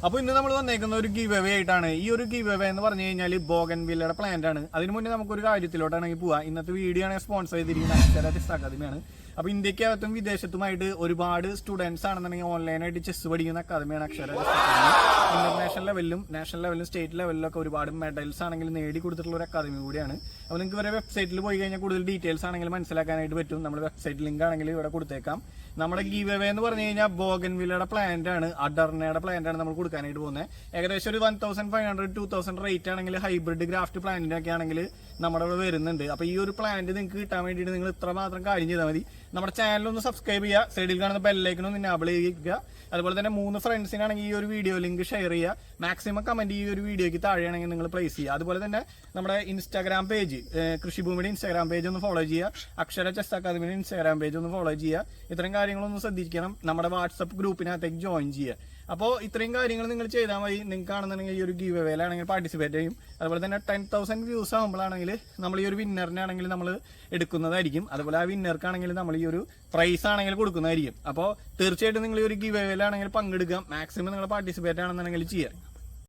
അപ്പോൾ ഇന്ന് നമ്മൾ വന്നേക്കുന്ന ഒരു ഗീവ് അവേ ആയിട്ടാണ്. ഈ ഒരു ഗീവ് അവേ എന്ന് പറഞ്ഞു കഴിഞ്ഞാൽ ബോഗൻവില്ലയുടെ പ്ലാന്റ് ആണ്. അതിന് മുന്നേ നമുക്കൊരു കാര്യത്തിലോട്ടാണെങ്കിൽ പോവാം. ഇന്നത്തെ വീഡിയോ ആണ് സ്പോൺസർ ചെയ്തിരിക്കുന്നത് അക്ഷര ചെസ് അക്കാദമിയാണ്. അപ്പോൾ ഇന്ത്യക്കകത്തും വിദേശത്തുമായിട്ട് ഒരുപാട് സ്റ്റുഡൻസ് ആണെന്നുണ്ടെങ്കിൽ ഓൺലൈനായിട്ട് ചെസ് പഠിക്കുന്ന അക്കാദമിയാണ് അക്ഷര ചെസ് അക്കാദമി. ഇന്റർനാഷണൽ ലെവലിലും നാഷണൽ ലെവലിലും സ്റ്റേറ്റ് ലെവലിലൊക്കെ ഒരുപാട് മെഡൽസ് ആണെങ്കിൽ നേടി കൊടുത്തിട്ടുള്ള ഒരു അക്കാദമി കൂടിയാണ്. അപ്പോൾ നിങ്ങൾക്ക് ഇവരെ വെബ്സൈറ്റിൽ പോയി കഴിഞ്ഞാൽ കൂടുതൽ ഡീറ്റെയിൽസ് ആണെങ്കിൽ മനസ്സിലാക്കാനായിട്ട് പറ്റും. നമ്മൾ വെബ്സൈറ്റ് ലിങ്ക് ആണെങ്കിൽ ഇവിടെ കൊടുത്തേക്കാം. നമ്മുടെ ഗീവ് അവേ എന്ന് പറഞ്ഞു കഴിഞ്ഞാൽ ബോഗൻവില്ലയുടെ പ്ലാന്റ് ആണ്, അഡർണയുടെ പ്ലാന്റ് ആണ് നമ്മൾ കൊടുക്കാനായിട്ട് പോകുന്നത്. ഏകദേശം ഒരു 1500-2000 റേറ്റ് ആണെങ്കിൽ ഹൈബ്രിഡ് ഗ്രാഫ്റ്റ് പ്ലാന്റിനൊക്കെ ആണെങ്കിൽ നമ്മുടെ ഇവിടെ വരുന്നുണ്ട്. അപ്പോൾ ഈ ഒരു പ്ലാന്റ് നിങ്ങൾക്ക് കിട്ടാൻ വേണ്ടിയിട്ട് നിങ്ങൾ ഇത്ര മാത്രം കാര്യം ചെയ്താൽ മതി. നമ്മുടെ ചാനലൊന്ന് സബ്സ്ക്രൈബ് ചെയ്യുക, സൈഡിൽ കാണുന്ന ബെല്ലൈക്കണൊന്ന് എനാബിൾ ചെയ്യുക. അതുപോലെ തന്നെ 3 ഫ്രണ്ട്സിനാണെങ്കിൽ ഈ ഒരു വീഡിയോ ലിങ്ക് ഷെയർ ചെയ്യുക. മാക്സിമം കമന്റ് ഈ ഒരു വീഡിയോയ്ക്ക് താഴെയാണെങ്കിൽ നിങ്ങൾ പ്ലേസ് ചെയ്യുക. അതുപോലെ തന്നെ നമ്മുടെ ഇൻസ്റ്റാഗ്രാം പേജ്, കൃഷിഭൂമിയുടെ ഇൻസ്റ്റാഗ്രാം പേജ് ഒന്ന് ഫോളോ ചെയ്യുക. അക്ഷര ചെസ് അക്കാദമിയുടെ ഇൻസ്റ്റാഗ്രാം പേജ് ഒന്ന് ഫോളോ ചെയ്യുക. ഇത്തരം കാര്യങ്ങളൊന്നും ശ്രദ്ധിക്കണം. നമ്മുടെ വാട്സപ്പ് ഗ്രൂപ്പിനകത്തേക്ക് ജോയിൻ ചെയ്യുക. അപ്പോൾ ഇത്രയും കാര്യങ്ങൾ നിങ്ങൾ ചെയ്താൽ മതി. നിങ്ങൾക്ക് ആണെന്നുണ്ടെങ്കിൽ ഈ ഒരു ഗീവ് അവേലാണെങ്കിൽ പാർട്ടിസിപ്പേറ്റ് ചെയ്യും. അതുപോലെ തന്നെ 10,000 വ്യൂസ് ആകുമ്പോഴാണെങ്കിൽ നമ്മൾ ഈ ഒരു വിന്നറിനാണെങ്കിൽ നമ്മൾ എടുക്കുന്നതായിരിക്കും. അതുപോലെ ആ വിന്നർക്കാണെങ്കിൽ നമ്മൾ ഈ ഒരു പ്രൈസ് ആണെങ്കിൽ കൊടുക്കുന്നതായിരിക്കും. അപ്പോൾ തീർച്ചയായിട്ടും നിങ്ങൾ ഈ ഒരു ഗീവ് അവേലാണെങ്കിൽ പങ്കെടുക്കാം. മാക്സിമം നിങ്ങൾ പാർട്ടിസിപ്പേറ്റ് ആണെന്നുണ്ടെങ്കിൽ ചെയ്യുക.